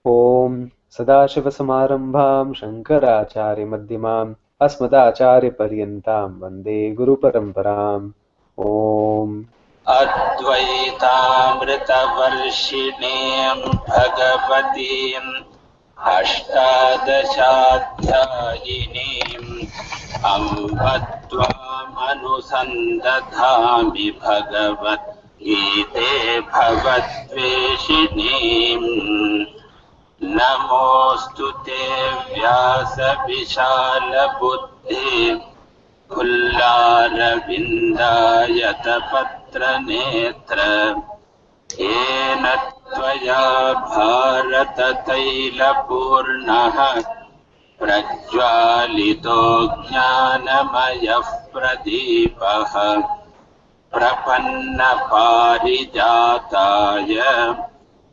ॐ सदाशिवसमारम्भां शङ्कराचार्यमध्यमाम् अस्मदाचार्यपर्यन्तां वन्दे गुरुपरम्पराम्। ॐ अद्वैतामृतवर्षिणीं भगवतीम् अष्टादशाध्यायिनीम् अम्ब त्वामनुसन्दधामि भगवद्गीते भवद्वेषिणीम्। नमोऽस्तु ते व्यासविशालबुद्धे फुल्लारविन्दायतपत्रनेत्र येन त्वया भारततैलपूर्णः प्रज्वालितो ज्ञानमयः प्रदीपः प्रपन्नपारिजाताय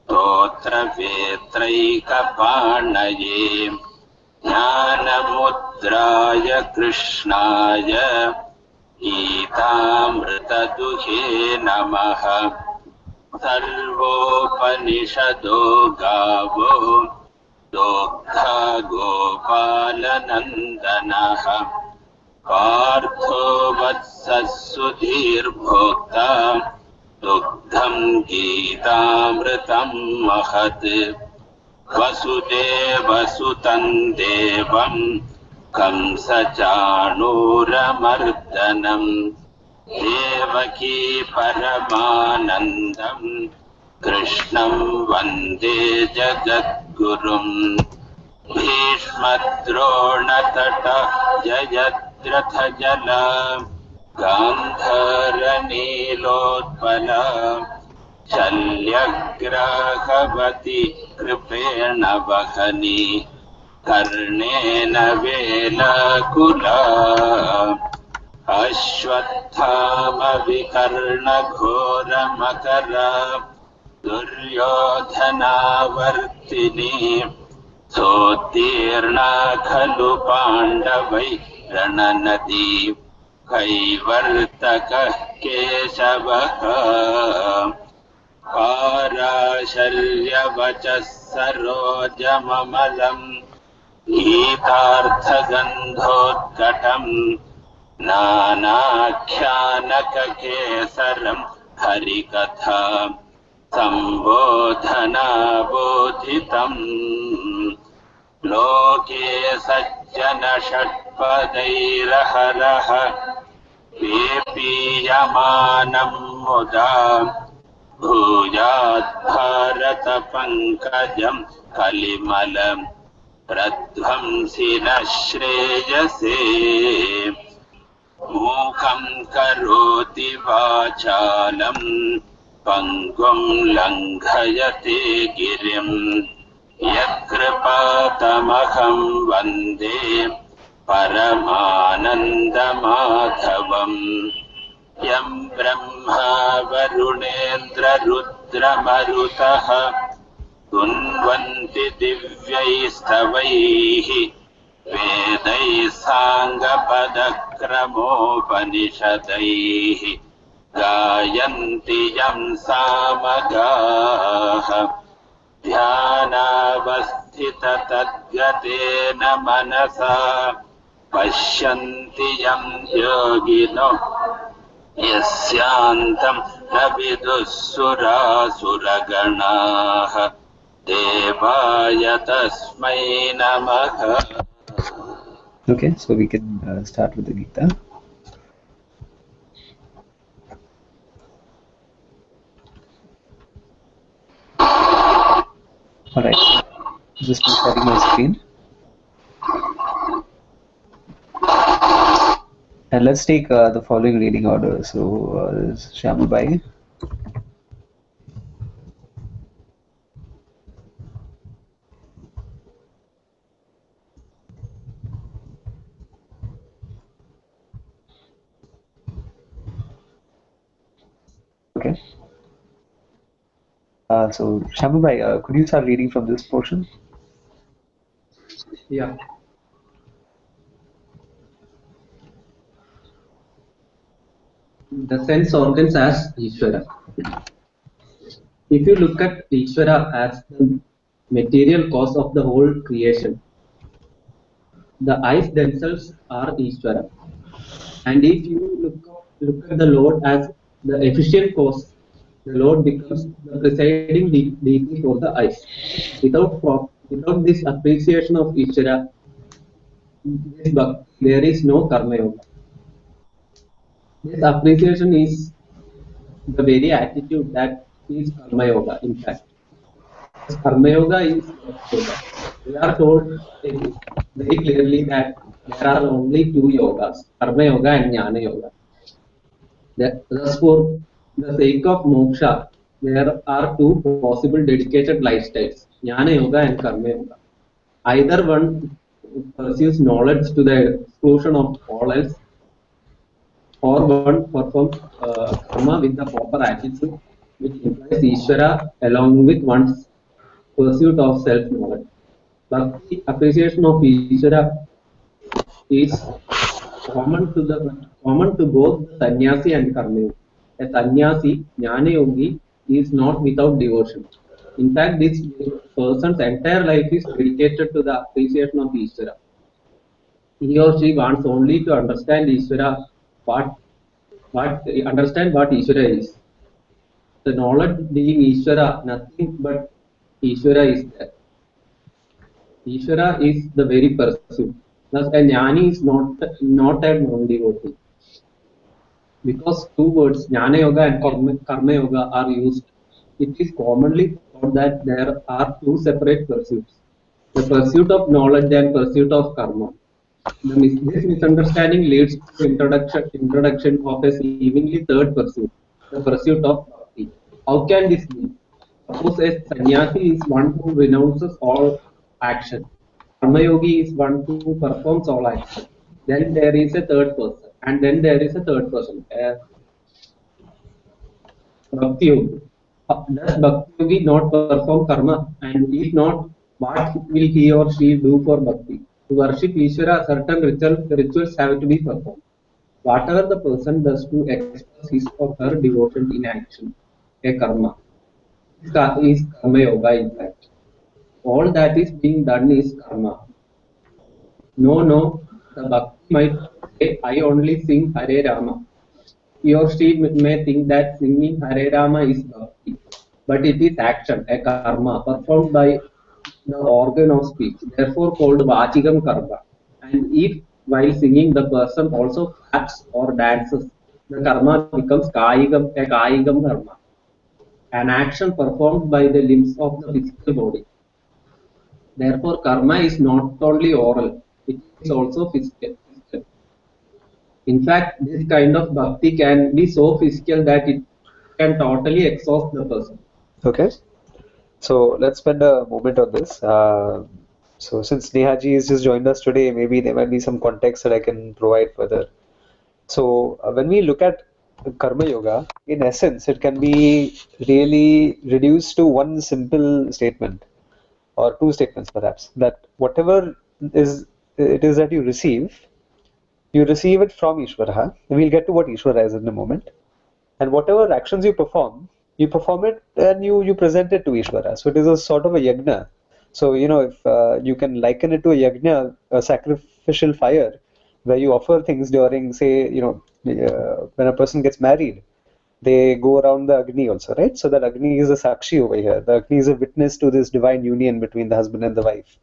स्तोत्रवेत्रैकपाणये ज्ञानमुद्राय कृष्णाय गीतामृतदुहे नमः। सर्वोपनिषदो गावो दोग्धा गोपालनन्दनः पार्थो वत्सः सुधीर्भोक्ता दुग्धं गीतामृतं महत्। वसुदेवसुतं देवं कंसचाणूरमर्दनं देवकी परमानन्दं कृष्णं वन्दे जगद्गुरुं। भीष्मद्रोणतटा जयद्रथजला गान्धारनीलोत्पला शल्यग्राहवती कृपेण वहनी कर्णेन वेलाकुला। अश्वत्थामविकर्णघोरमकरा दुर्योधनावर्तिनी सोत्तीर्णा खलु पाण्डवैरणनदी कैवर्तकः केशवः पाराशर्यवचः सरोजममलम् गीतार्थगन्धोद्कटम् नानाख्यानककेसरम् हरिकथा सम्बोधनाबोधितम्। लोके सज्जनषट्पदैरहरः पेपीयमानम् मुदा भूयाद्भारतपङ्कजम् कलिमलम् प्रध्वंसिनः श्रेयसे। मूकं करोति वाचालं पङ्गुं लङ्घयते गिरिं यत्कृपातमहं वन्दे परमानन्दमाधवम्। यं ब्रह्मा वरुणेन्द्ररुद्रमरुतः स्तुन्वन्ति दिव्यैस्तवैः वेदैः साङ्गपदक्रमोपनिषदैः गायन्ति यं सामगाः। ध्यानावस्थिततद्गतेन मनसा पश्यन्ति यं योगिनो यस्यान्तं न विदुः सुरासुरगणाः देवाय तस्मै नमः। Okay, so we can start with the Gita. Alright, just sharing my screen. And let's take the following reading order. So, Shyamalbai. Okay. So, Shyamalbai, could you start reading from this portion? Yeah. The sense organs as Ishvara. If you look at Ishvara as the material cause of the whole creation. The eyes themselves are Ishvara. And if you look at the Lord as the efficient cause, the Lord becomes the presiding deity for the eyes. Without this appreciation of Ishvara, this bhakti, there is no karma yoga. This appreciation is the very attitude that is karma yoga, in fact. Because karma yoga is bhakti yoga. We are told very clearly that there are only two yogas, karma yoga and jnana yoga. Thus, for the sake of moksha, there are two possible dedicated lifestyles, jnana yoga and karma yoga. Either one pursues knowledge to the exclusion of all else, or one performs karma with the proper attitude, which implies Ishvara along with one's pursuit of self-knowledge. Bhakti, appreciation of Ishvara, is common to both the sannyasi and karma yogi. A sannyasi, jnana yogi, is not without devotion. In fact, this person's entire life is dedicated to the appreciation of Ishvara. He or she wants only to understand Ishvara, what understand what Ishvara is. The knowledge being Ishvara, nothing but Ishvara is there. Ishvara is the very pursuit. Thus, a jnani is not a non-devotee. Because two words, jnana yoga and karma yoga, are used, it is commonly thought that there are two separate pursuits: the pursuit of knowledge and pursuit of karma. This misunderstanding leads to the introduction of a seemingly third pursuit, the pursuit of bhakti. How can this be? Suppose a sannyasi is one who renounces all action. Karma yogi is one who performs all action. Then there is a third person, and then there is a third person, Bhakti yogi. Does Bhakti yogi not perform karma? And if not, what will he or she do for Bhakti? To worship Ishvara, certain rituals have to be performed. Whatever the person does to express his or her devotion in action, a karma, is karma yoga in fact. All that is being done is karma. No, the Bhakti might say, I only sing Hare Rama. He or she may think that singing Hare Rama is bhakti, but it is action, a karma performed by the organ of speech, therefore called Vachigam karma. And if while singing the person also claps or dances, the karma becomes a Kayigam karma, an action performed by the limbs of the physical body. Therefore, karma is not only oral, it is also physical. In fact, this kind of bhakti can be so physical that it can totally exhaust the person. Okay. So let's spend a moment on this. So since Nehaji has just joined us today, maybe there might be some context that I can provide further. So when we look at Karma Yoga, in essence, it can be really reduced to one simple statement, or two statements perhaps, that whatever is it is that you receive it from Ishvara. We'll get to what Ishvara is in a moment. And whatever actions you perform it and you present it to Ishvara. So it is a sort of a yajna. So, if you can liken it to a yajna, a sacrificial fire, where you offer things during, say, when a person gets married, they go around the Agni also, right? So that Agni is a Sakshi over here. The Agni is a witness to this divine union between the husband and the wife.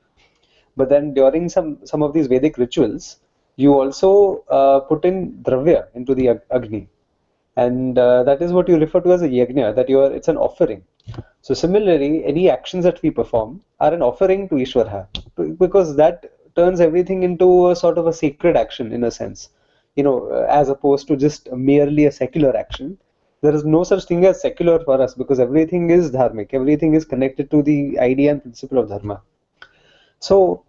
But then during some of these Vedic rituals, you also put in dravya into the Agni. And that is what you refer to as a yajna, that it's an offering. So similarly, any actions that we perform are an offering to Ishvara, because that turns everything into a sort of a sacred action in a sense, as opposed to just merely a secular action. There is no such thing as secular for us, because everything is dharmic, everything is connected to the idea and principle of dharma. So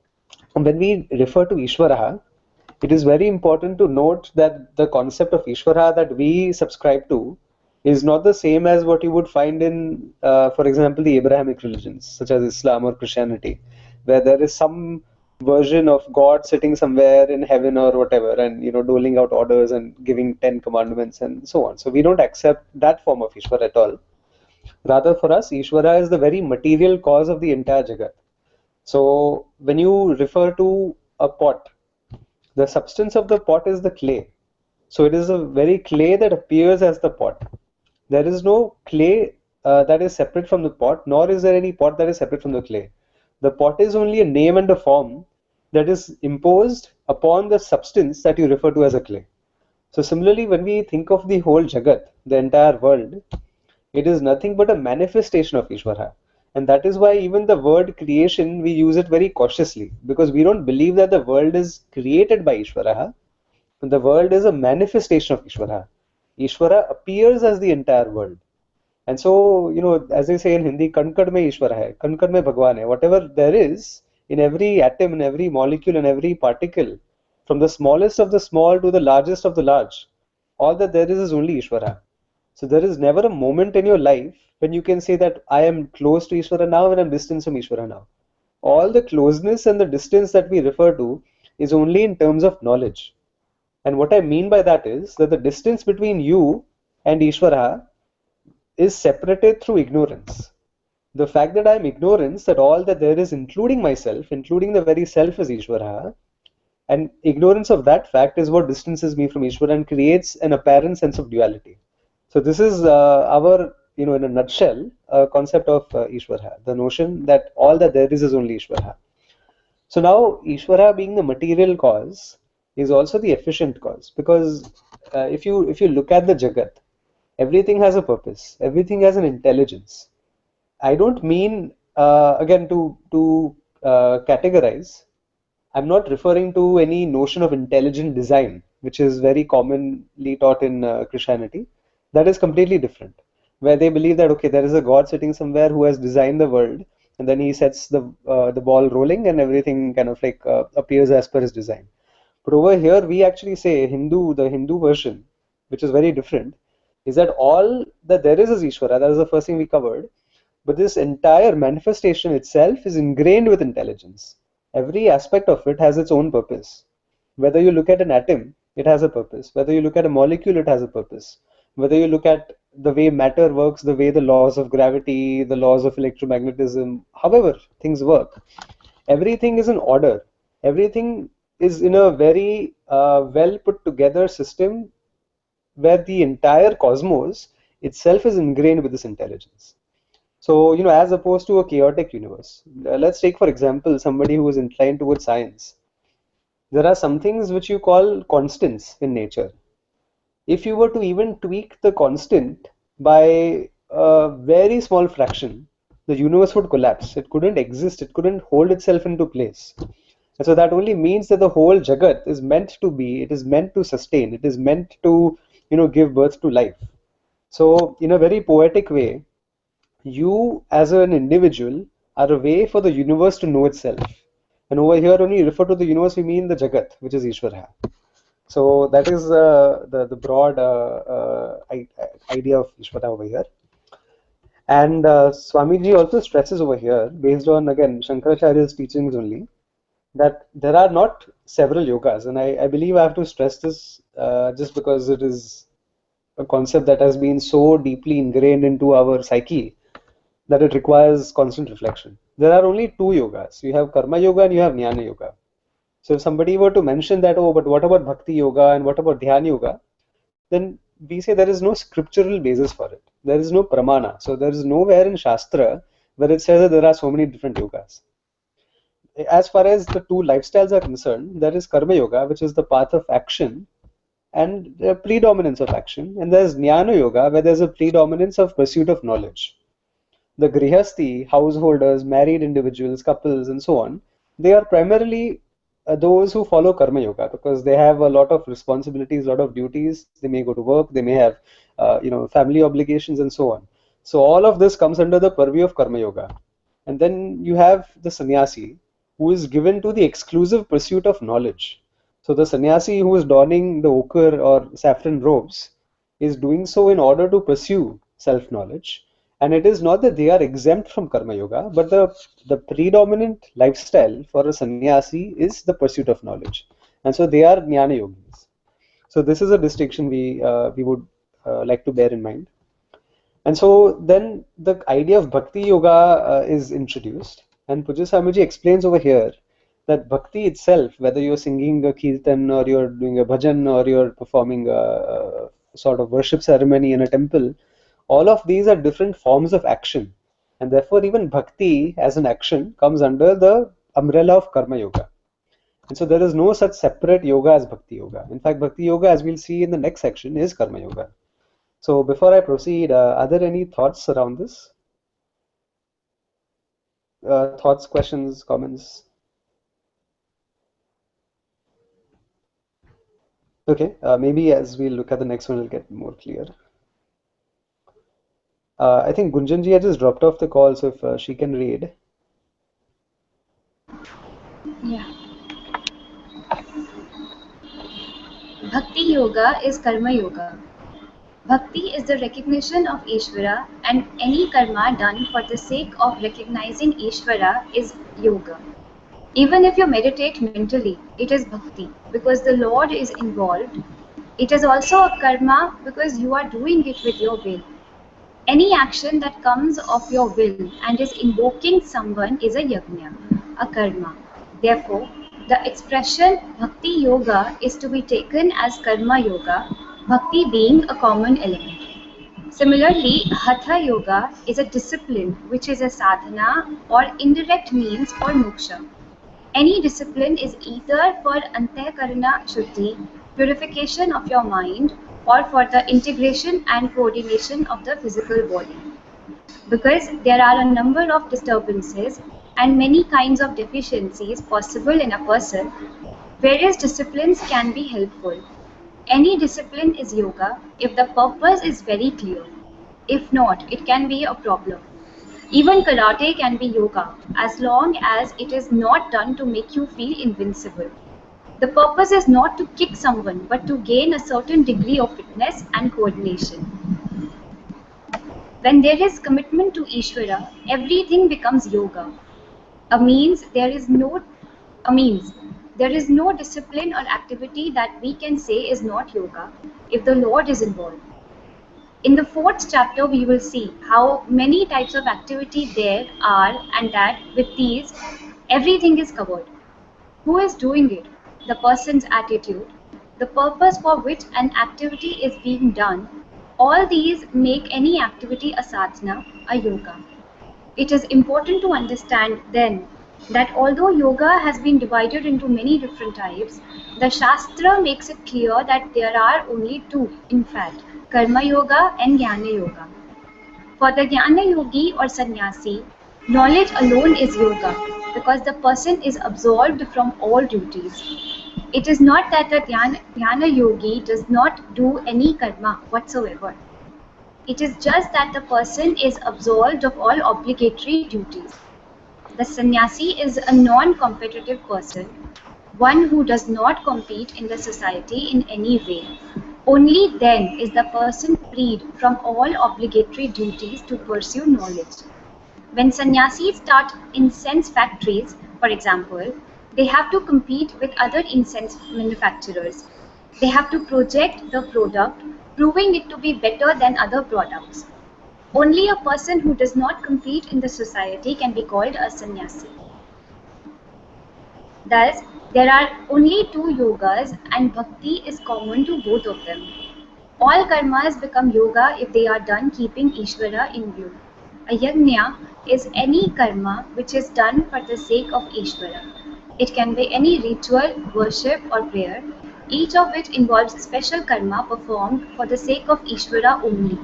when we refer to Ishvara, it is very important to note that the concept of Ishvara that we subscribe to is not the same as what you would find in, for example, the Abrahamic religions, such as Islam or Christianity, where there is some version of God sitting somewhere in heaven or whatever, and doling out orders and giving 10 commandments and so on. So we don't accept that form of Ishvara at all. Rather, for us, Ishvara is the very material cause of the entire Jagat. So when you refer to a pot, the substance of the pot is the clay. So it is a very clay that appears as the pot. There is no clay that is separate from the pot, nor is there any pot that is separate from the clay. The pot is only a name and a form that is imposed upon the substance that you refer to as a clay. So similarly, when we think of the whole Jagat, the entire world, it is nothing but a manifestation of Ishvara. And that is why even the word creation, we use it very cautiously, because we don't believe that the world is created by Ishvara. The world is a manifestation of Ishvara. Ishvara appears as the entire world. And so, as they say in Hindi, Kankad mein Ishvara hai, Kankad mein Bhagwan hai. Whatever there is in every atom, in every molecule, in every particle, from the smallest of the small to the largest of the large, all that there is only Ishvara. So there is never a moment in your life when you can say that I am close to Ishvara now and I'm distant from Ishvara now. All the closeness and the distance that we refer to is only in terms of knowledge. And what I mean by that is that the distance between you and Ishvara is separated through ignorance. The fact that I am ignorance, that all that there is, including myself, including the very self, is Ishvara, and ignorance of that fact is what distances me from Ishvara and creates an apparent sense of duality. So this is our, in a nutshell, concept of Ishvara, the notion that all that there is only Ishvara. So now Ishvara being the material cause is also the efficient cause, because if you look at the Jagat, everything has a purpose, everything has an intelligence. I don't mean again to categorize. I'm not referring to any notion of intelligent design, which is very commonly taught in Christianity. That is completely different, where they believe that okay, there is a God sitting somewhere who has designed the world, and then he sets the ball rolling, and everything kind of like appears as per his design. But over here, we actually say the Hindu version, which is very different, is that all that there is Ishvara. That is the first thing we covered. But this entire manifestation itself is ingrained with intelligence. Every aspect of it has its own purpose. Whether you look at an atom, it has a purpose. Whether you look at a molecule, it has a purpose. Whether you look at the way matter works, the way the laws of gravity, the laws of electromagnetism, however things work, everything is in order. Everything is in a very well put together system where the entire cosmos itself is ingrained with this intelligence. So, as opposed to a chaotic universe, let's take, for example, somebody who is inclined towards science. There are some things which you call constants in nature. If you were to even tweak the constant by a very small fraction, the universe would collapse. It couldn't exist, it couldn't hold itself into place. And so that only means that the whole Jagat is meant to be, it is meant to sustain, it is meant to, give birth to life. So, in a very poetic way, you as an individual are a way for the universe to know itself. And over here, when we refer to the universe, we mean the Jagat, which is Ishvara. So that is the broad idea of Ishvara over here. And Swamiji also stresses over here, based on again Shankaracharya's teachings only, that there are not several yogas. And I believe I have to stress this just because it is a concept that has been so deeply ingrained into our psyche that it requires constant reflection. There are only two yogas. You have Karma Yoga and you have Jnana Yoga. So if somebody were to mention that, oh, but what about Bhakti Yoga and what about Dhyana Yoga? Then we say there is no scriptural basis for it. There is no pramana. So there is nowhere in Shastra where it says that there are so many different yogas. As far as the two lifestyles are concerned, there is Karma Yoga, which is the path of action and the predominance of action. And there's Jnana Yoga, where there's a predominance of pursuit of knowledge. The grihasti, householders, married individuals, couples, and so on, they are primarily those who follow karma yoga because they have a lot of responsibilities, a lot of duties. They may go to work, they may have family obligations, and so on. So all of this comes under the purview of karma yoga. And then you have the sannyasi, who is given to the exclusive pursuit of knowledge. So the sannyasi who is donning the ochre or saffron robes is doing so in order to pursue self-knowledge. And it is not that they are exempt from karma yoga, but the predominant lifestyle for a sannyasi is the pursuit of knowledge. And so they are jnana yogis. So this is a distinction we would like to bear in mind. And so then the idea of Bhakti Yoga is introduced. And Pujya Swamiji explains over here that Bhakti itself, whether you're singing a kirtan or you're doing a bhajan or you're performing a sort of worship ceremony in a temple, all of these are different forms of action. And therefore, even Bhakti as an action comes under the umbrella of Karma Yoga. And so there is no such separate yoga as Bhakti Yoga. In fact, Bhakti Yoga, as we'll see in the next section, is Karma Yoga. So before I proceed, are there any thoughts around this? Thoughts, questions, comments? Okay, maybe as we look at the next one, it'll get more clear. I think Gunjanji had just dropped off the call, so if she can read. Yeah. Bhakti Yoga is Karma Yoga. Bhakti is the recognition of Ishvara, and any karma done for the sake of recognizing Ishvara is yoga. Even if you meditate mentally, it is bhakti because the Lord is involved. It is also a karma because you are doing it with your will. Any action that comes of your will and is invoking someone is a yajna, a karma. Therefore, the expression Bhakti Yoga is to be taken as Karma Yoga, Bhakti being a common element. Similarly, Hatha Yoga is a discipline which is a sadhana or indirect means for moksha. Any discipline is either for Antakarana Shuddhi, purification of your mind, or for the integration and coordination of the physical body. Because there are a number of disturbances and many kinds of deficiencies possible in a person, various disciplines can be helpful. Any discipline is yoga if the purpose is very clear. If not, it can be a problem. Even karate can be yoga as long as it is not done to make you feel invincible. The purpose is not to kick someone but to gain a certain degree of fitness and coordination. When there is commitment to Ishvara, everything becomes yoga. A means there is no a means there is no discipline or activity that we can say is not yoga if the Lord is involved. In the fourth chapter, we will see how many types of activity there are, and that with these, everything is covered. Who is doing it? The person's attitude, the purpose for which an activity is being done. All these make any activity a sadhana, a yoga. It is important to understand then that although yoga has been divided into many different types, the Shastra makes it clear that there are only two, in fact, Karma Yoga and Jnana Yoga. For the Jnana Yogi or Sannyasi, knowledge alone is yoga because the person is absolved from all duties. It is not that the Jnana Yogi does not do any karma whatsoever. It is just that the person is absolved of all obligatory duties. The sannyasi is a non-competitive person, one who does not compete in the society in any way. Only then is the person freed from all obligatory duties to pursue knowledge. When sannyasis start incense factories, for example, they have to compete with other incense manufacturers. They have to project the product, proving it to be better than other products. Only a person who does not compete in the society can be called a sannyasi. Thus, there are only two yogas and bhakti is common to both of them. All karmas become yoga if they are done keeping Ishvara in view. A yajna is any karma which is done for the sake of Ishvara. It can be any ritual, worship or prayer, each of which involves special karma performed for the sake of Ishvara only.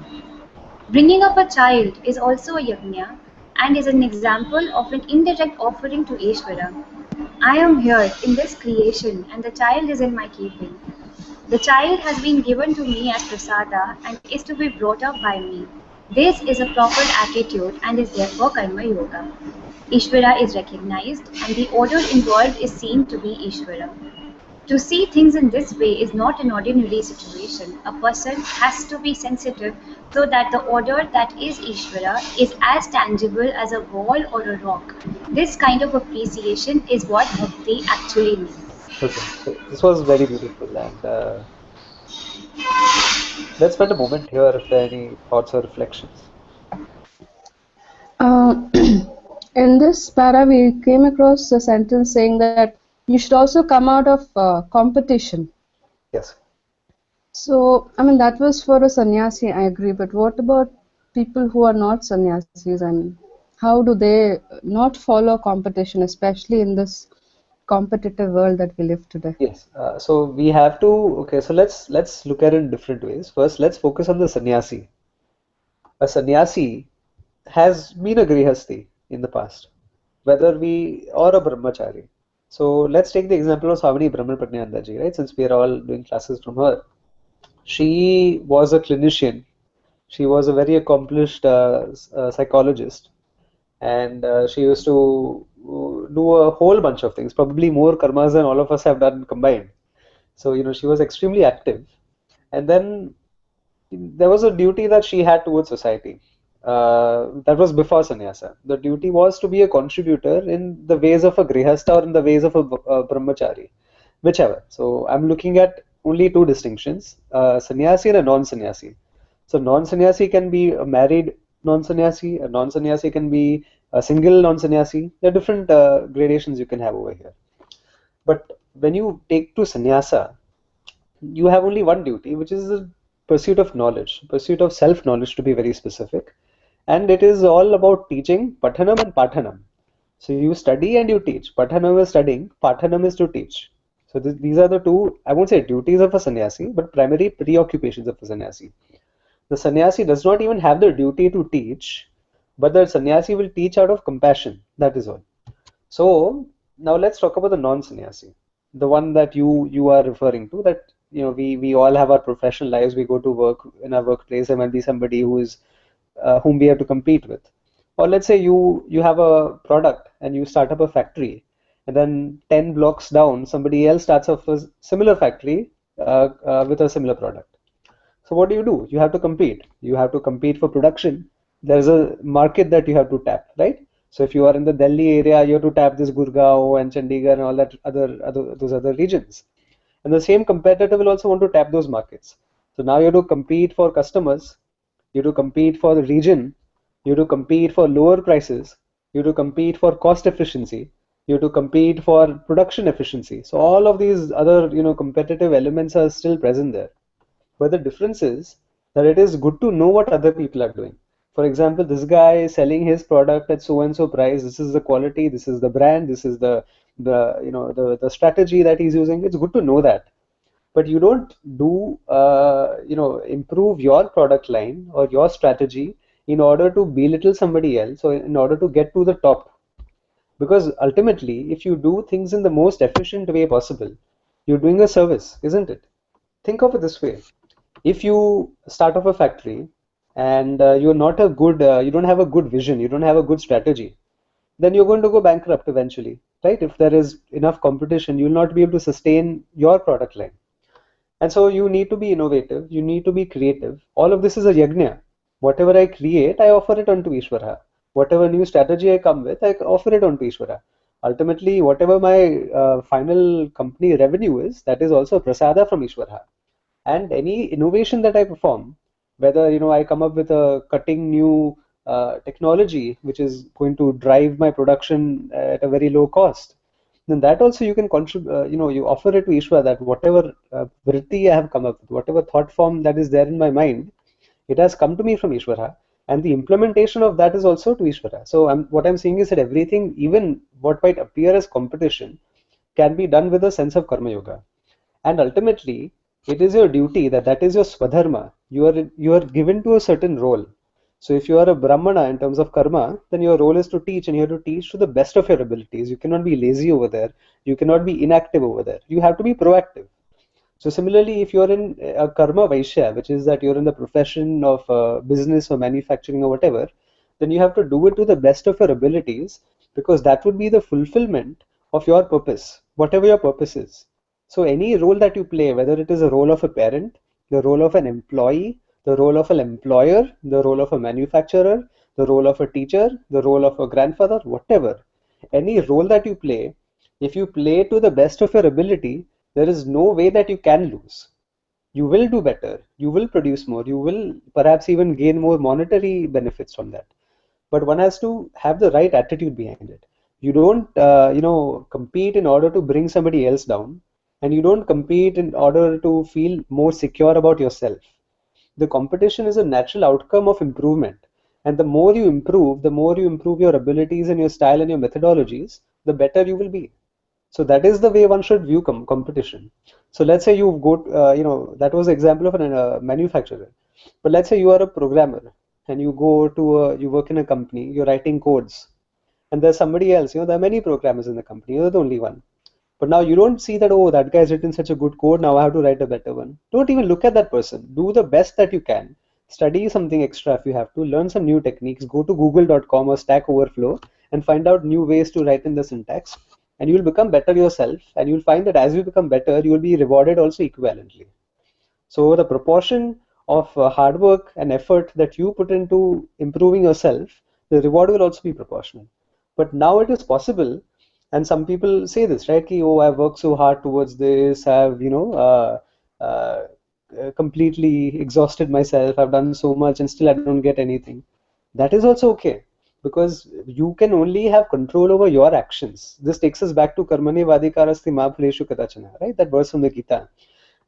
Bringing up a child is also a yajna and is an example of an indirect offering to Ishvara. I am here in this creation and the child is in my keeping. The child has been given to me as prasada and is to be brought up by me. This is a proper attitude and is therefore karma yoga. Ishvara is recognized and the order involved is seen to be Ishvara. To see things in this way is not an ordinary situation. A person has to be sensitive so that the order that is Ishvara is as tangible as a wall or a rock. This kind of appreciation is what bhakti actually means. Okay, so this was very beautiful, and let's spend a moment here if there are any thoughts or reflections. In this para, we came across a sentence saying that you should also come out of competition. Yes. So, I mean, that was for a sannyasi, I agree. But what about people who are not sannyasis, and how do they not follow competition, especially in this competitive world that we live today? Yes. So we have to. Okay. So let's look at it in different ways. First, let's focus on the sannyasi. A sannyasi has been a grihasti in the past, whether we or a brahmachari. So let's take the example of Swamini Brahman Pragnananda ji, right? Since we are all doing classes from her, she was a clinician. She was a very accomplished psychologist, and she used to do a whole bunch of things, probably more karmas than all of us have done combined. So, she was extremely active. And then there was a duty that she had towards society. That was before sannyasa. The duty was to be a contributor in the ways of a grihastha or in the ways of a brahmachari, whichever. So I'm looking at only two distinctions: sannyasi and a non-sannyasi. So non-sannyasi can be a married non-sannyasi. A non-sannyasi can be a single non-sannyasi. There are different gradations you can have over here. But when you take to sannyasa, you have only one duty, which is the pursuit of knowledge, pursuit of self-knowledge to be very specific. And it is all about teaching, pathanam and pathanam. So you study and you teach. Pathanam is studying, pathanam is to teach. So these are the two, I won't say duties of a sannyasi, but primary preoccupations of a sannyasi. The sannyasi does not even have the duty to teach, but the sannyasi will teach out of compassion. That is all. So now let's talk about the non-sannyasi, the one that you are referring to. That we all have our professional lives. We go to work in our workplace. There might be somebody who is whom we have to compete with, or let's say you have a product and you start up a factory, and then 10 blocks down somebody else starts up a similar factory with a similar product. So what do? You have to compete. You have to compete for production. There's a market that you have to tap, right? So if you are in the Delhi area, you have to tap this Gurgaon and Chandigarh and all that other those other regions. And the same competitor will also want to tap those markets. So now you have to compete for customers. You have to compete for the region. You have to compete for lower prices. You have to compete for cost efficiency. You have to compete for production efficiency. So all of these other competitive elements are still present there. But the difference is that it is good to know what other people are doing. For example, this guy is selling his product at so and so price. This is the quality. This is the brand. This is the strategy that he's using. It's good to know that. But you don't do improve your product line or your strategy in order to belittle somebody else or in order to get to the top. Because ultimately, if you do things in the most efficient way possible, you're doing a service, isn't it? Think of it this way: if you start off a factory and you don't have a good vision, you don't have a good strategy, then you're going to go bankrupt eventually, right? If there is enough competition, you'll not be able to sustain your product line. And so you need to be innovative, you need to be creative. All of this is a yajna. Whatever I create, I offer it onto Ishvara. Whatever new strategy I come with, I offer it onto Ishvara. Ultimately, whatever my final company revenue is, that is also prasada from Ishvara. And any innovation that I perform, whether I come up with a cutting new technology which is going to drive my production at a very low cost, then that also you can contribute. You offer it to Ishvara, that whatever vritti I have come up with, whatever thought form that is there in my mind, it has come to me from Ishvara, and the implementation of that is also to Ishvara. So what I'm saying is that everything, even what might appear as competition, can be done with a sense of karma yoga. And ultimately, it is your duty, that is your swadharma. You are given to a certain role. So if you are a brahmana in terms of karma, then your role is to teach, and you have to teach to the best of your abilities. You cannot be lazy over there. You cannot be inactive over there. You have to be proactive. So similarly, if you're in a karma vaishya, which is that you're in the profession of business or manufacturing or whatever, then you have to do it to the best of your abilities, because that would be the fulfillment of your purpose, whatever your purpose is. So any role that you play, whether it is a role of a parent, the role of an employee, the role of an employer, the role of a manufacturer, the role of a teacher, the role of a grandfather, whatever, any role that you play, if you play to the best of your ability, there is no way that you can lose. you will do better, you will produce more, you will perhaps even gain more monetary benefits from that. But one has to have the right attitude behind it. You don't, compete in order to bring somebody else down, and you don't compete in order to feel more secure about yourself. The competition is a natural outcome of improvement. And the more you improve, the more you improve your abilities and your style and your methodologies, the better you will be. So that is the way one should view competition. So let's say you go, that was an example of a manufacturer. But let's say you are a programmer and you work in a company, you're writing codes, and there's somebody else. There are many programmers in the company. You're the only one. But now you don't see that, oh, that guy's written such a good code. Now I have to write a better one. Don't even look at that person. Do the best that you can. Study something extra if you have to. Learn some new techniques. Go to google.com or Stack Overflow and find out new ways to write in the syntax. And you'll become better yourself. And you'll find that as you become better, you'll be rewarded also equivalently. So the proportion of hard work and effort that you put into improving yourself, the reward will also be proportional. But now it is possible, and some people say this, right? Ki, oh, I've worked so hard towards this. I've, completely exhausted myself. I've done so much, and still I don't get anything. That is also okay, because you can only have control over your actions. This takes us back to karmane vadikarasti ma phaleshu kadachana, right? That verse from the Gita,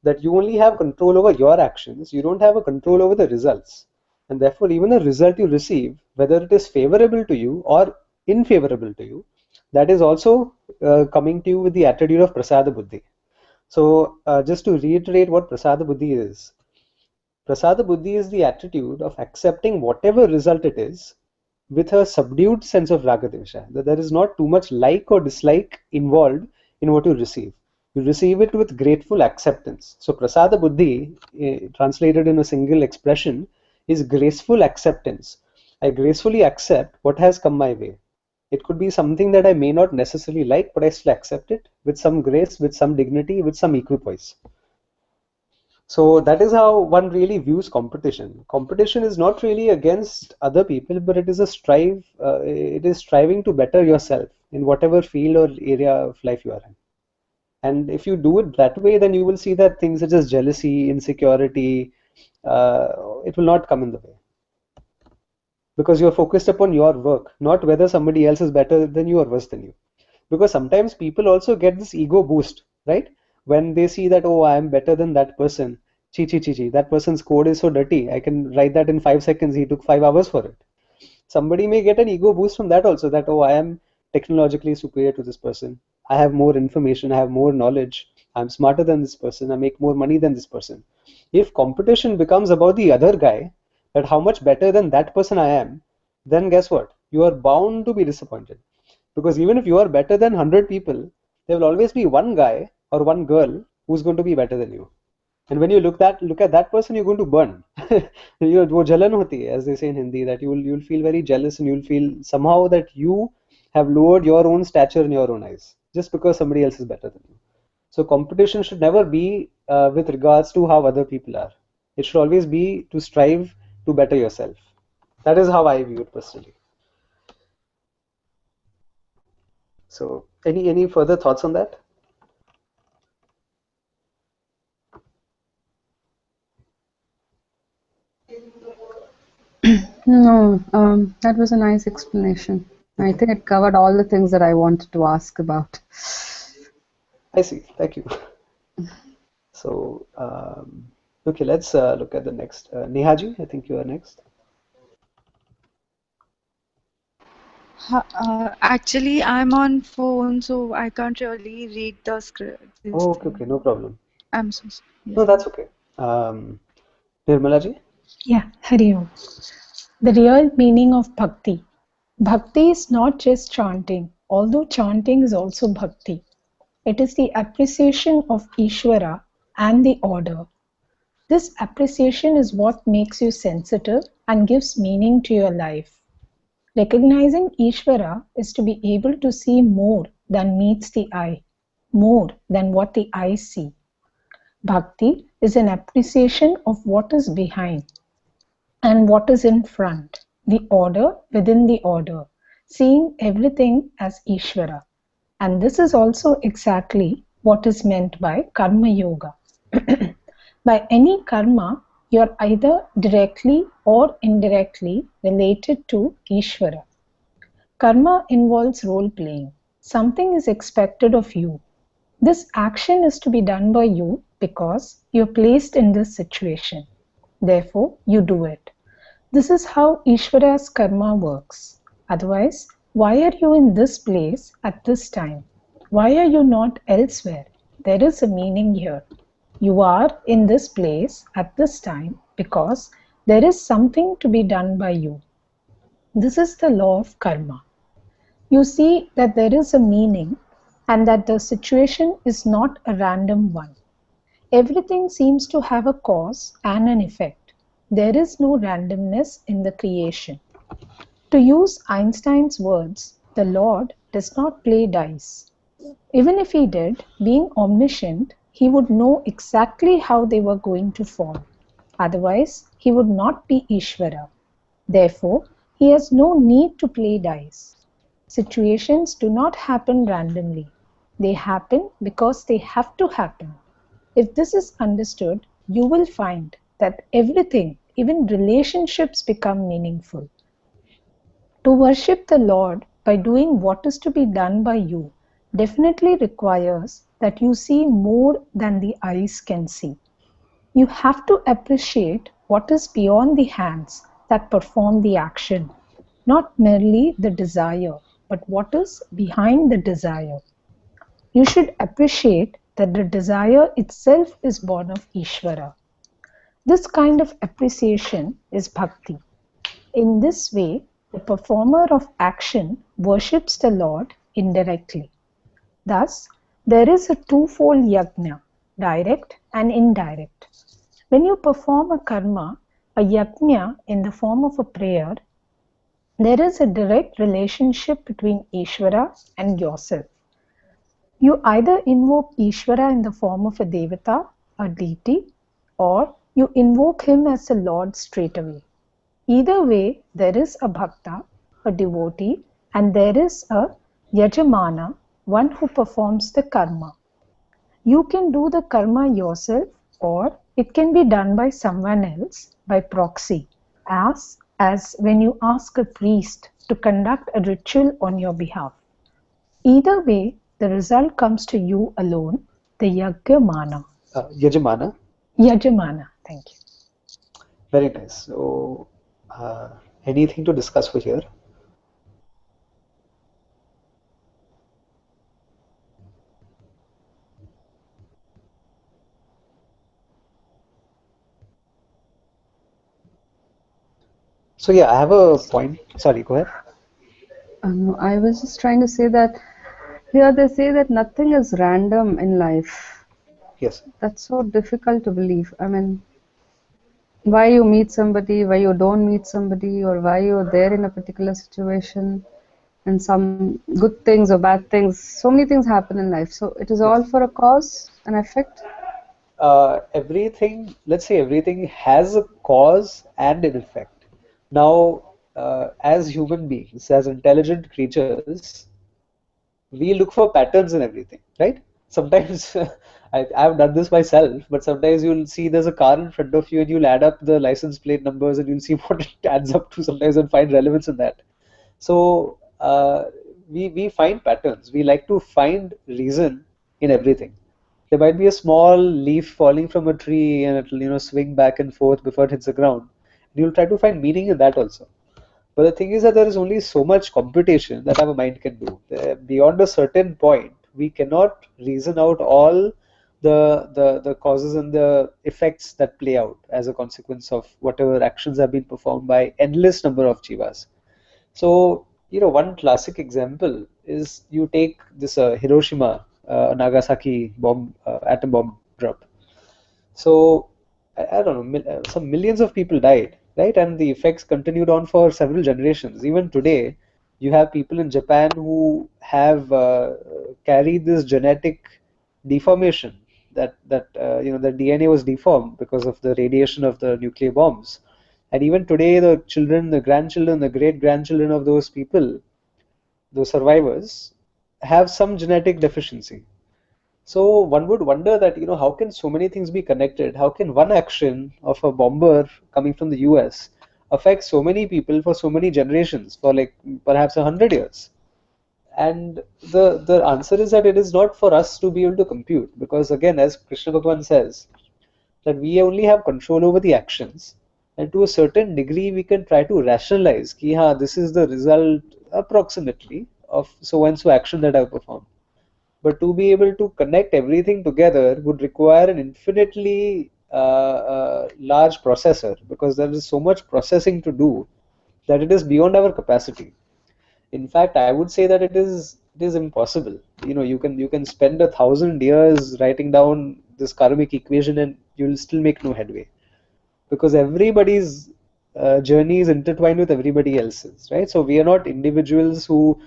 that you only have control over your actions, you don't have a control over the results. And therefore, even the result you receive, whether it is favorable to you or unfavorable to you, that is also coming to you with the attitude of prasada buddhi. So just to reiterate what prasada buddhi is, prasada buddhi is the attitude of accepting whatever result it is with a subdued sense of ragadvesha, that there is not too much like or dislike involved in what you receive. You receive it with grateful acceptance. So prasada buddhi, translated in a single expression, is graceful acceptance. I gracefully accept what has come my way. It could be something that I may not necessarily like, but I still accept it with some grace, with some dignity, with some equipoise. So that is how one really views competition. Competition is not really against other people, but it is it is striving to better yourself in whatever field or area of life you are in. And if you do it that way, then you will see that things such as jealousy, insecurity, it will not come in the way. Because you're focused upon your work, not whether somebody else is better than you or worse than you. Because sometimes people also get this ego boost, right? When they see that, oh, I am better than that person. Chi chi chi chi, that person's code is so dirty. I can write that in 5 seconds. He took 5 hours for it. Somebody may get an ego boost from that also, that, oh, I am technologically superior to this person. I have more information. I have more knowledge. I'm smarter than this person. I make more money than this person. If competition becomes about the other guy, that how much better than that person I am, then guess what? You are bound to be disappointed. Because even if you are better than 100 people, there will always be one guy or one girl who's going to be better than you. And when you look at that person, you're going to burn. वो जलन होती है, as they say in Hindi, that you'll feel very jealous, and you'll feel somehow that you have lowered your own stature in your own eyes just because somebody else is better than you. So competition should never be with regards to how other people are. It should always be to strive to better yourself. That is how I view it personally. So any further thoughts on that? No, that was a nice explanation. I think it covered all the things that I wanted to ask about. I see. Thank you. So, okay, let's look at the next. Nehaji, I think you are next. Actually, I'm on phone, so I can't really read the script. Oh, okay, no problem. I'm so sorry. Yeah. No, that's okay. Nirmalaji? Yeah, Hari Om. The real meaning of bhakti. Bhakti is not just chanting, although chanting is also bhakti. It is the appreciation of Ishvara and the order. This appreciation is what makes you sensitive and gives meaning to your life. Recognizing Ishvara is to be able to see more than meets the eye, more than what the eyes see. Bhakti is an appreciation of what is behind and what is in front, the order within the order, seeing everything as Ishvara. And this is also exactly what is meant by Karma Yoga. By any karma, you are either directly or indirectly related to Ishvara. Karma involves role playing. Something is expected of you. This action is to be done by you because you're placed in this situation. Therefore, you do it. This is how Ishvara's karma works. Otherwise, why are you in this place at this time? Why are you not elsewhere? There is a meaning here. You are in this place at this time because there is something to be done by you. This is the law of karma. You see that there is a meaning and that the situation is not a random one. Everything seems to have a cause and an effect. There is no randomness in the creation. To use Einstein's words, the Lord does not play dice. Even if he did, being omniscient, he would know exactly how they were going to fall. Otherwise, he would not be Ishvara. Therefore, he has no need to play dice. Situations do not happen randomly. They happen because they have to happen. If this is understood, you will find that everything, even relationships, become meaningful. To worship the Lord by doing what is to be done by you definitely requires that you see more than the eyes can see. You have to appreciate what is beyond the hands that perform the action, not merely the desire, but what is behind the desire. You should appreciate that the desire itself is born of Ishvara. This kind of appreciation is bhakti. In this way, the performer of action worships the Lord indirectly. Thus, there is a twofold yajna, direct and indirect. When you perform a karma, a yajna in the form of a prayer, there is a direct relationship between Ishvara and yourself. You either invoke Ishvara in the form of a devata, a deity, or you invoke him as a Lord straightaway. Either way, there is a bhakta, a devotee, and there is a yajamana, one who performs the karma. You can do the karma yourself, or it can be done by someone else by proxy, as when you ask a priest to conduct a ritual on your behalf. Either way, the result comes to you alone, the yajamana. Yajamana. Yajamana, thank you. Very nice. So, anything to discuss for here? So yeah, I have a point. Sorry, go ahead. I was just trying to say that here they say that nothing is random in life. Yes. That's so difficult to believe. I mean, why you meet somebody, why you don't meet somebody, or why you're there in a particular situation, and some good things or bad things. So many things happen in life. So it is Yes. all for a cause and effect. Everything, let's say everything has a cause and an effect. Now, as human beings, as intelligent creatures, we look for patterns in everything, right? Sometimes I've done this myself, but sometimes you'll see there's a car in front of you and you'll add up the license plate numbers and you'll see what it adds up to sometimes and find relevance in that. So we find patterns. We like to find reason in everything. There might be a small leaf falling from a tree and it'll swing back and forth before it hits the ground. And you'll try to find meaning in that also. But the thing is that there is only so much computation that our mind can do. Beyond a certain point, we cannot reason out all the causes and the effects that play out as a consequence of whatever actions have been performed by endless number of jivas. So, one classic example is you take this Hiroshima, Nagasaki atom bomb drop. So I don't know, some millions of people died, right? And the effects continued on for several generations. Even today, you have people in Japan who have carried this genetic deformation that the DNA was deformed because of the radiation of the nuclear bombs. And even today, the children, the grandchildren, the great grandchildren of those people, those survivors, have some genetic deficiency. So one would wonder that, how can so many things be connected? How can one action of a bomber coming from the US affect so many people for so many generations, for like perhaps 100 years? And the answer is that it is not for us to be able to compute, because again, as Krishna Bhagavan says, that we only have control over the actions, and to a certain degree we can try to rationalize ki, this is the result approximately of so and so action that I've performed. But to be able to connect everything together would require an infinitely large processor, because there is so much processing to do that it is beyond our capacity. In fact, I would say that it is impossible. You can spend 1,000 years writing down this karmic equation and you'll still make no headway, because everybody's journey is intertwined with everybody else's, right? So we are not individuals who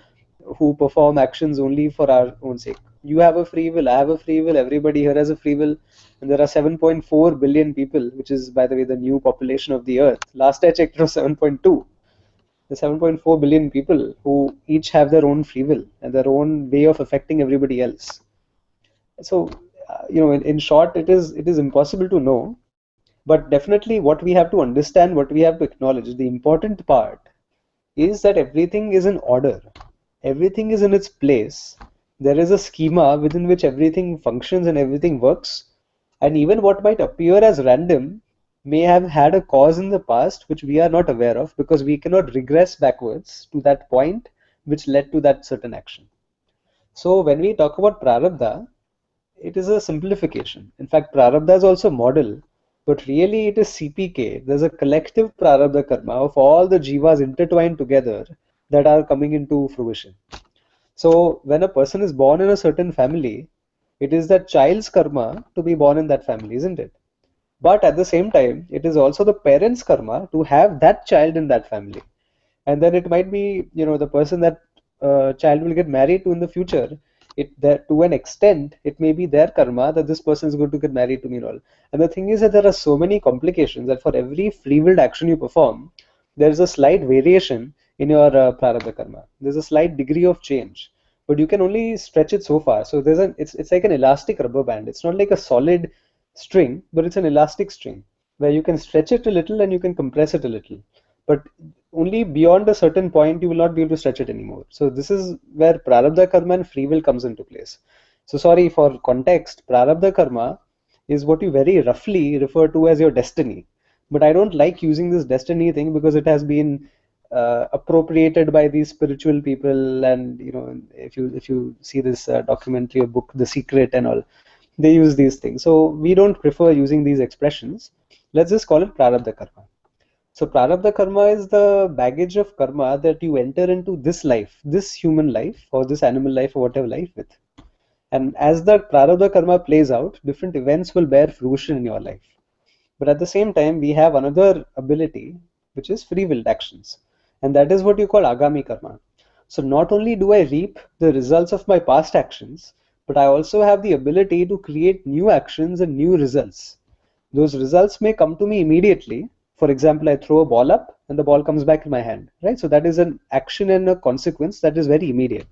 perform actions only for our own sake. You have a free will, I have a free will, everybody here has a free will, and there are 7.4 billion people, which is, by the way, the new population of the earth. Last I checked, it was 7.2. The 7.4 billion people who each have their own free will and their own way of affecting everybody else. So, in short, it is impossible to know, but definitely what we have to understand, what we have to acknowledge, the important part is that everything is in order. Everything is in its place. There is a schema within which everything functions and everything works. And even what might appear as random may have had a cause in the past which we are not aware of, because we cannot regress backwards to that point which led to that certain action. So when we talk about prarabdha, it is a simplification. In fact, prarabdha is also model, but really it is CPK. There's a collective prarabdha karma of all the jivas intertwined together that are coming into fruition. So when a person is born in a certain family, it is that child's karma to be born in that family, isn't it? But at the same time, it is also the parents' karma to have that child in that family. And then it might be, the person that child will get married to in the future, that to an extent it may be their karma that this person is going to get married to me and all. And the thing is that there are so many complications that for every free willed action you perform, there is a slight variation in your prarabdha karma. There's a slight degree of change, but you can only stretch it so far. So it's like an elastic rubber band. It's not like a solid string, but it's an elastic string where you can stretch it a little and you can compress it a little, but only beyond a certain point you will not be able to stretch it anymore. So this is where prarabdha karma and free will comes into place. So sorry, for context, prarabdha karma is what you very roughly refer to as your destiny, but I don't like using this destiny thing because it has been appropriated by these spiritual people. And if you see this documentary or book, The Secret and all, they use these things. So we don't prefer using these expressions. Let's just call it prarabdha karma. So prarabdha karma is the baggage of karma that you enter into this life, this human life or this animal life or whatever life with. And as the prarabdha karma plays out, different events will bear fruition in your life. But at the same time, we have another ability, which is free willed actions. And that is what you call agami karma. So not only do I reap the results of my past actions, but I also have the ability to create new actions and new results. Those results may come to me immediately. For example, I throw a ball up and the ball comes back in my hand, right? So that is an action and a consequence that is very immediate.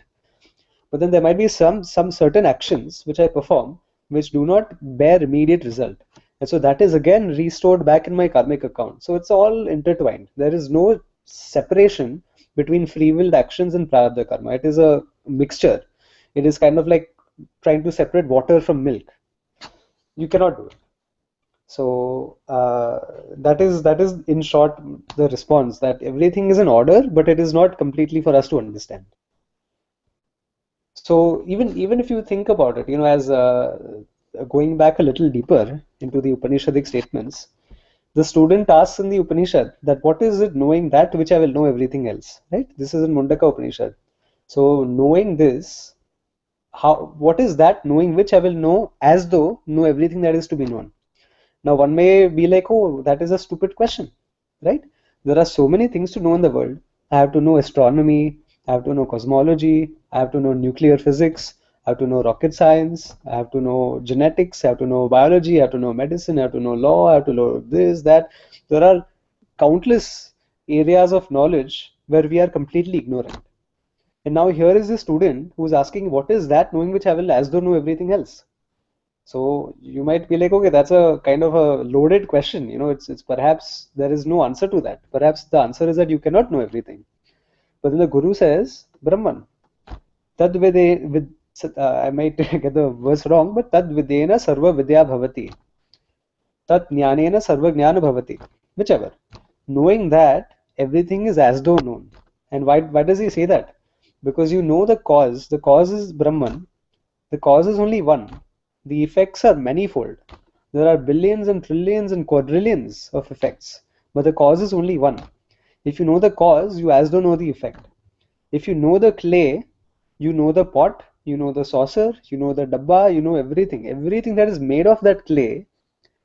But then there might be some certain actions which I perform which do not bear immediate result. And so that is again restored back in my karmic account. So it's all intertwined. There is no separation between free willed actions and prarabdha karma. It is a mixture. It is kind of like trying to separate water from milk. You cannot do it. So that is in short the response, that everything is in order, but it is not completely for us to understand. So even if you think about it, as going back a little deeper into the Upanishadic statements, the student asks in the Upanishad that what is it knowing that which I will know everything else, right? This is in Mundaka Upanishad. So knowing this, what is that knowing which I will know as though know everything that is to be known? Now, one may be like, oh, that is a stupid question, right? There are so many things to know in the world. I have to know astronomy, I have to know cosmology, I have to know nuclear physics, I have to know rocket science, I have to know genetics, I have to know biology, I have to know medicine, I have to know law, I have to know this, that. There are countless areas of knowledge where we are completely ignorant. And now here is a student who is asking, what is that knowing which I will as though know everything else? So you might be like, okay, that's a kind of a loaded question. It's perhaps there is no answer to that. Perhaps the answer is that you cannot know everything. But then the Guru says, Brahman, tad with I might get the verse wrong, but tad videna sarva vidya bhavati. Tat jnanena sarva jnana bhavati. Whichever. Knowing that everything is as though known. And why does he say that? Because you know the cause. The cause is Brahman. The cause is only one. The effects are manifold. There are billions and trillions and quadrillions of effects, but the cause is only one. If you know the cause, you as though know the effect. If you know the clay, you know the pot, you know the saucer, you know the dabba, you know everything. Everything that is made of that clay,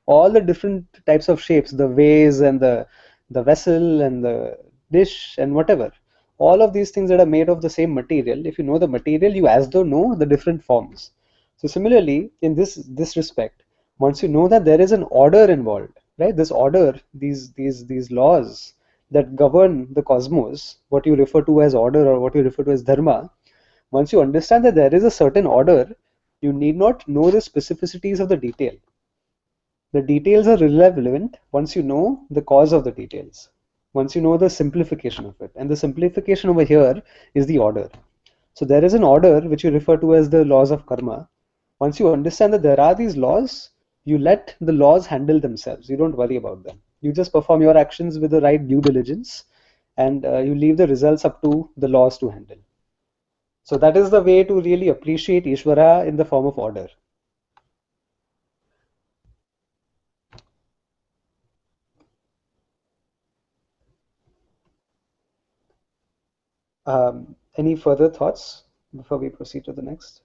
all the different types of shapes, the vase and the vessel and the dish and whatever, all of these things that are made of the same material, if you know the material, you as though know the different forms. So similarly, in this respect, once you know that there is an order involved, right? This order, these laws that govern the cosmos, what you refer to as order or what you refer to as dharma, once you understand that there is a certain order, you need not know the specificities of the detail. The details are irrelevant once you know the cause of the details, once you know the simplification of it. And the simplification over here is the order. So there is an order which you refer to as the laws of karma. Once you understand that there are these laws, you let the laws handle themselves. You don't worry about them. You just perform your actions with the right due diligence, and you leave the results up to the laws to handle. So that is the way to really appreciate Ishvara in the form of order. Any further thoughts before we proceed to the next?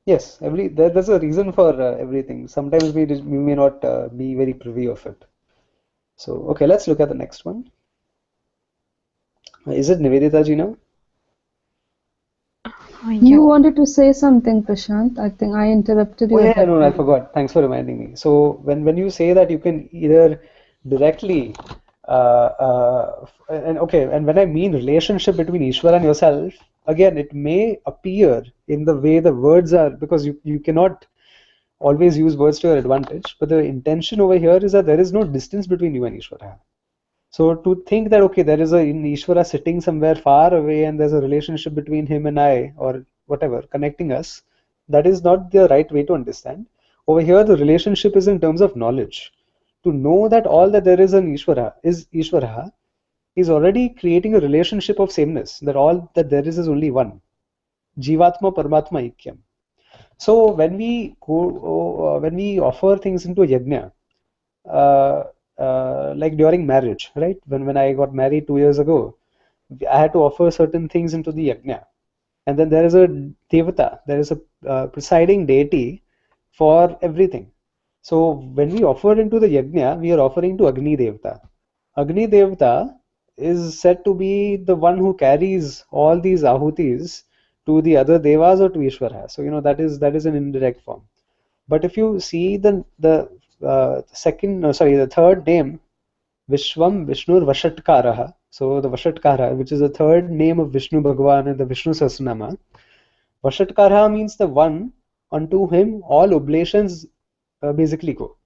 Yes, there's a reason for everything. Sometimes we may not be very privy of it. So, okay, let's look at the next one. Is it Nivedita ji now? You wanted to say something, Prashant. I think I interrupted Oh you yeah, at that no, I time. forgot. Thanks for reminding me. So when you say that you can either directly and when I mean relationship between Ishvara and yourself, again, it may appear in the way the words are, because you cannot always use words to your advantage, but the intention over here is that there is no distance between you and Ishvara. So to think that, okay, there is a in Ishvara sitting somewhere far away and there's a relationship between him and I or whatever connecting us, that is not the right way to understand. Over here, the relationship is in terms of knowledge. To know that all that there is in Ishvara is already creating a relationship of sameness, that all that there is only one. Jivatma Paramatma Ikyam. So when we offer things into a yajna, uh, like during marriage, right? When I got married 2 years ago, I had to offer certain things into the yajna, and then there is a devata, there is a presiding deity for everything. So when we offer into the yajna, we are offering to Agni Devata. Agni Devata is said to be the one who carries all these ahutis to the other devas or to Ishvara. So that is an indirect form. But if you see the third name, Vishwam Vishnur Vashatkaraha. So the Vashatkara, which is the third name of Vishnu Bhagavan in the Vishnu Sahasranama, Vashatkaraha means the one unto him all oblations basically go.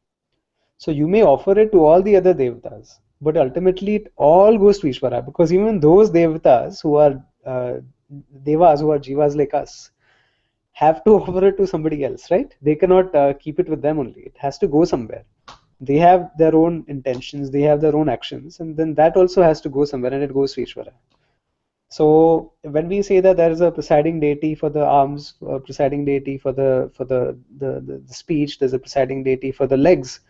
So you may offer it to all the other devatas, but ultimately it all goes to Ishvara, because even those devatas who are devas, who are jivas like us, have to offer it to somebody else, right? They cannot keep it with them only. It has to go somewhere. They have their own intentions, they have their own actions, and then that also has to go somewhere, and it goes to Ishvara. So when we say that there is a presiding deity for the arms, a presiding deity for the speech, there's a presiding deity for the legs.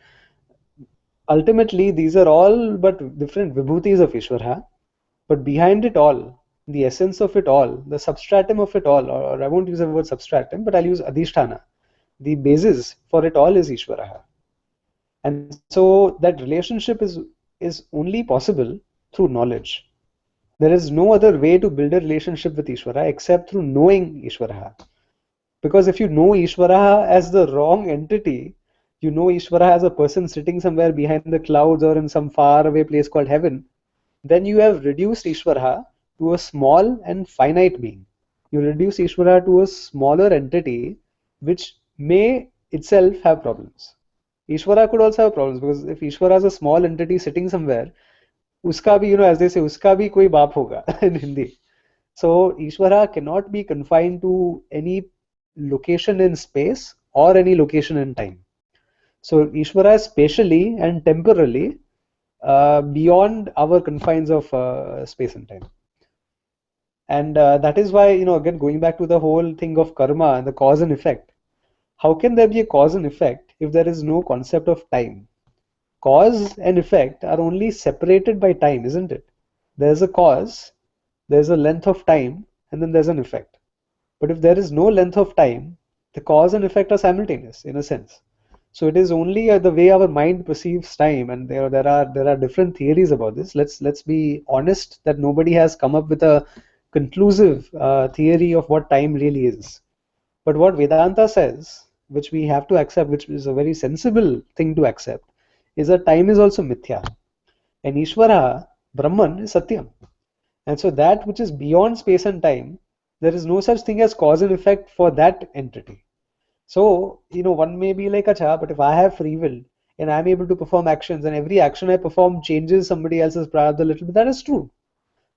Ultimately, these are all but different vibhutis of Ishvara. But behind it all, the essence of it all, the substratum of it all, or I won't use the word substratum, but I'll use adhisthana. The basis for it all is Ishvara. And so that relationship is only possible through knowledge. There is no other way to build a relationship with Ishvara except through knowing Ishvara. Because if you know Ishvara as the wrong entity, you know Ishvara as a person sitting somewhere behind the clouds or in some far away place called heaven, then you have reduced Ishvara to a small and finite being. You reduce Ishvara to a smaller entity which may itself have problems. Ishvara could also have problems, because if Ishvara is a small entity sitting somewhere, uska bhi, as they say, uska bhi koi baap hoga in Hindi. So Ishvara cannot be confined to any location in space or any location in time. So Ishvara is spatially and temporally beyond our confines of space and time. And that is why, again, going back to the whole thing of karma and the cause and effect, how can there be a cause and effect if there is no concept of time? Cause and effect are only separated by time, isn't it? There's a cause, there's a length of time, and then there's an effect. But if there is no length of time, the cause and effect are simultaneous in a sense. So it is only the way our mind perceives time, and there are different theories about this. Let's be honest that nobody has come up with a conclusive theory of what time really is. But what Vedanta says, which we have to accept, which is a very sensible thing to accept, is that time is also mithya, and Ishvara, Brahman, is Satyam. And so that which is beyond space and time, there is no such thing as cause and effect for that entity. So, one may be like, acha, but if I have free will and I'm able to perform actions, and every action I perform changes somebody else's prarabdha a little bit, that is true.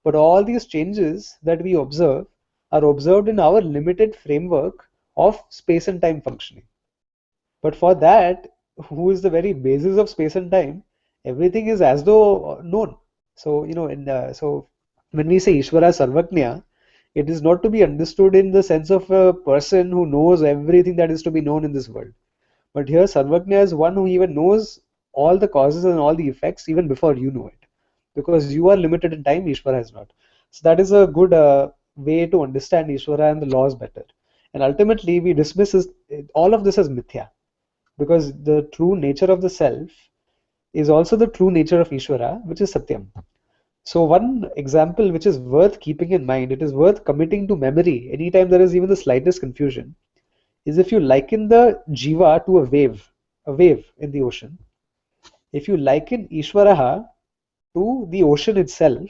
But all these changes that we observe are observed in our limited framework of space and time functioning. But for that, who is the very basis of space and time, everything is as though known. So, so when we say Ishvara Sarvajna, it is not to be understood in the sense of a person who knows everything that is to be known in this world. But here Sarvajna is one who even knows all the causes and all the effects even before you know it. Because you are limited in time, Ishvara is not. So that is a good way to understand Ishvara and the laws better. And ultimately, we dismiss all of this as mithya, because the true nature of the self is also the true nature of Ishvara, which is Satyam. So one example which is worth keeping in mind, it is worth committing to memory anytime there is even the slightest confusion, is if you liken the jiva to a wave in the ocean. If you liken Ishvaraha to the ocean itself,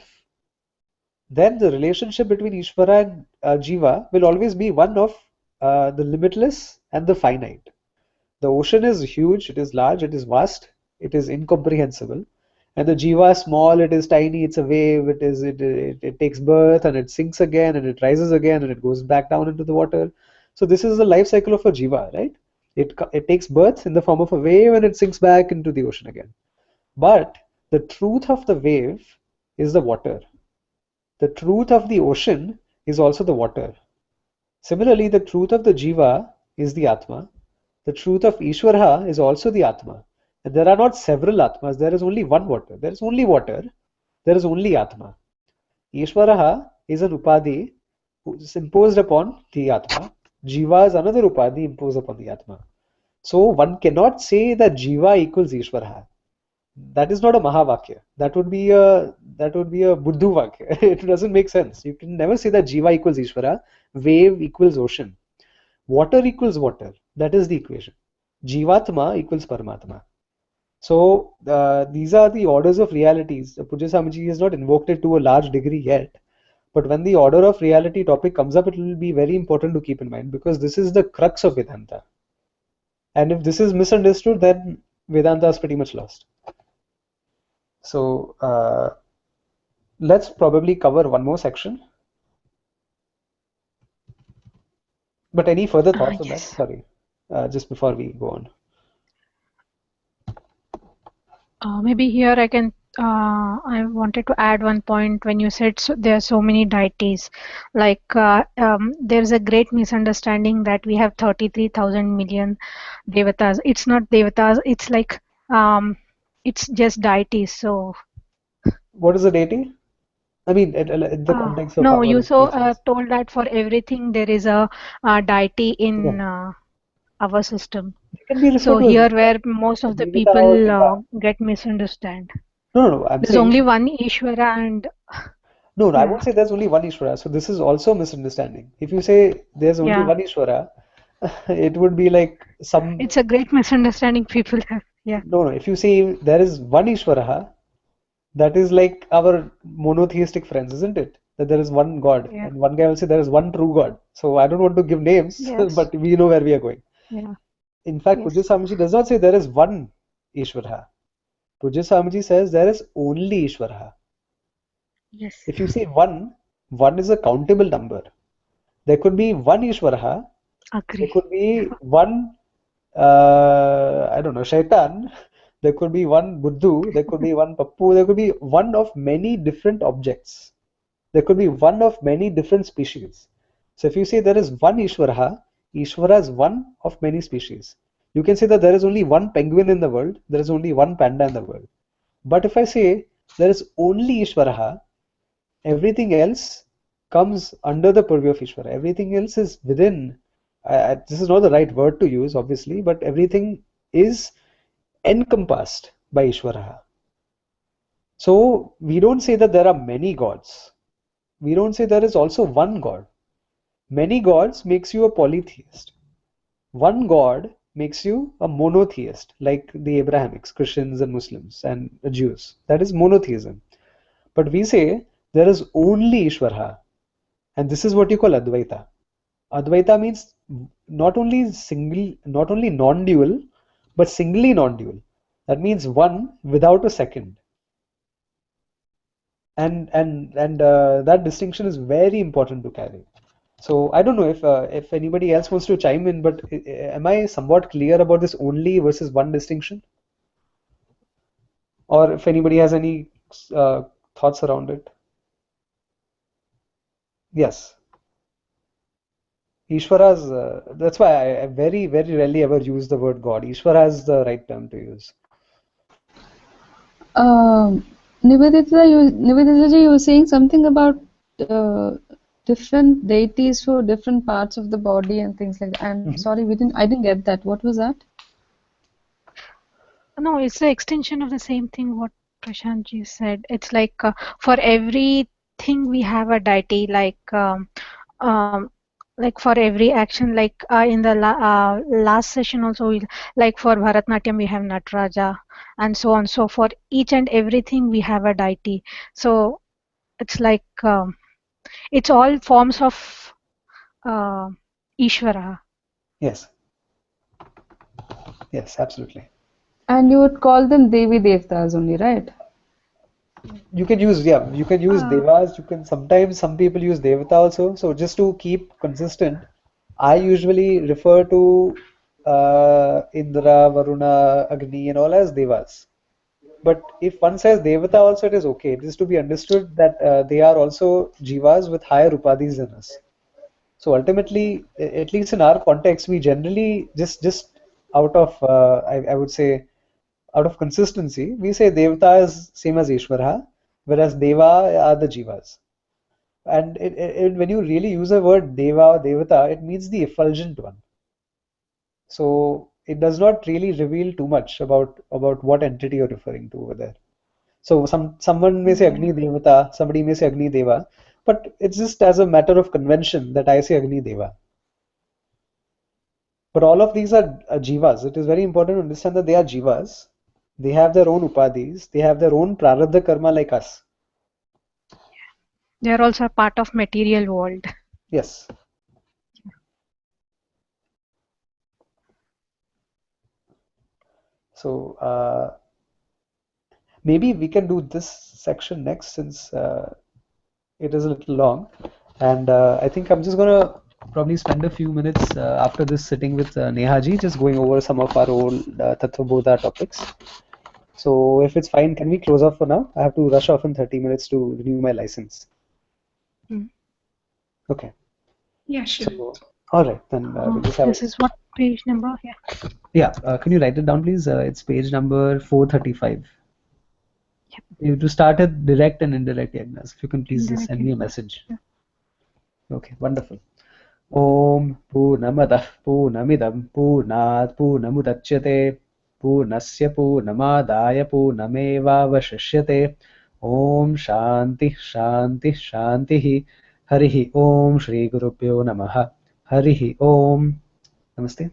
then the relationship between Ishvara and jiva will always be one of the limitless and the finite. The ocean is huge, it is large, it is vast, it is incomprehensible. And the jiva is small, it is tiny, it's a wave, it takes birth and it sinks again and it rises again and it goes back down into the water. So this is the life cycle of a jiva, right? It takes birth in the form of a wave and it sinks back into the ocean again. But the truth of the wave is the water. The truth of the ocean is also the water. Similarly, the truth of the jiva is the atma. The truth of Ishvara is also the atma. And there are not several atmas, there is only one water. There is only water, there is only atma. Ishvara is an upadhi which is imposed upon the atma. Jiva is another upadhi imposed upon the atma. So one cannot say that jiva equals Ishvara. That is not a mahavakya. That would be a buddhu vakya. It doesn't make sense. You can never say that jiva equals Ishvara, wave equals ocean. Water equals water. That is the equation. Jivatma equals Paramatma. So these are the orders of realities. Pujya Swamiji has not invoked it to a large degree yet. But when the order of reality topic comes up, it will be very important to keep in mind, because this is the crux of Vedanta. And if this is misunderstood, then Vedanta is pretty much lost. So let's probably cover one more section. But any further thoughts on that? Yes. Sorry, just before we go on. Maybe here I can. I wanted to add one point when you said there are so many deities. Like there's a great misunderstanding that we have 33,000 million devatas. It's not devatas. It's like it's just deities. So What is a deity? I mean, in the context of no, you our so teachings. told that for everything there is a deity Yeah, in our system. it can be referred So to as here Devata. where most of the Devata or people Deva. get misunderstand. No, I'm There's saying, only one Ishvara and no, I yeah, won't say there's only one Ishvara. So this is also a misunderstanding. If you say there's only yeah, one Ishvara, It would be like some. It's a great misunderstanding people have. Yeah. No. If you say there is one Ishvaraha, that is like our monotheistic friends, isn't it? That there is one God, Yeah. and one guy will say there is one true God. So I don't want to give names, Yes. but we know where we are going. Yeah. In fact, Yes. Pujya Swamiji does not say there is one Ishvaraha. Pujya Swamiji says there is only Ishvaraha. Yes. If you say one is a countable number. There could be one Ishvaraha. There Agree. could be one, I don't know, Shaitan. There could be one Buddhu. There could be one Pappu. There could be one of many different objects. There could be one of many different species. So if you say there is one Ishvaraha, Ishvara is one of many species. You can say that there is only one penguin in the world. There is only one panda in the world. But if I say there is only Ishvaraha, everything else comes under the purview of Ishvara. Everything else is within. This is not the right word to use, obviously, but everything is encompassed by Ishvara. So we don't say that there are many gods. We don't say there is also one God. Many gods makes you a polytheist. One God makes you a monotheist, like the Abrahamics, Christians and Muslims and the Jews. That is monotheism. But we say there is only Ishvara. And this is what you call Advaita. Advaita means not only single, not only non-dual, but singly non-dual. That means one without a second. And that distinction is very important to carry. So I don't know if anybody else wants to chime in, but am I somewhat clear about this only versus one distinction? Or if anybody has any thoughts around it? Yes. Ishvara's, that's why I very, very rarely ever use the word God. Ishvara is the right term to use. Nivedita, you were saying something about different deities for different parts of the body and things like that. I'm sorry, I didn't get that. What was that? No, it's the extension of the same thing what Prashant ji said. It's like for everything we have a deity, like for every action, like in the last session also, like for Bharatnatyam we have Nataraja, and so on. So for each and everything we have a deity. So it's like it's all forms of Ishvara. Yes. Yes, absolutely. And you would call them Devi Devtas only, right? You can use, yeah, you can use devas. You can sometimes some people use devata also. So just to keep consistent, I usually refer to Indra, Varuna, Agni, and all as devas. But if one says devata also, it is okay. It is to be understood that they are also jivas with higher upadhis than us. So ultimately, at least in our context, we generally just out of I would say out of consistency, we say devata is same as Ishvara, whereas deva are the jivas. And when you really use the word deva or devata, it means the effulgent one. So it does not really reveal too much about what entity you're referring to over there. So someone may say Agni Devata, somebody may say Agni Deva, but it's just as a matter of convention that I say Agni Deva. But all of these are jivas. It is very important to understand that they are jivas. They have their own upadhis. They have their own prarabdha karma like us. They are also a part of material world. Yes. So maybe we can do this section next since it is a little long. And I think I'm just going to probably spend a few minutes after this sitting with Nehaji, just going over some of our old Tattva Bodha topics. So if it's fine, can we close off for now? I have to rush off in 30 minutes to renew my license. Okay. Yeah, sure. So, all right, then we'll just have This is what page number? Yeah. Yeah, can you write it down, please? It's page number 435. Yep. You have to start it direct and indirect, Agnes. If you can please just send me a message. Yeah. Okay, wonderful. Om Purnamadah Purnamidam Purnat Purnamudachyate Purnasya Purnamadaya Purnamevavashishyate Om Shanti Shanti Shanti Harihi Om Shri Gurubhyo Namaha Harihi Om. Namaste.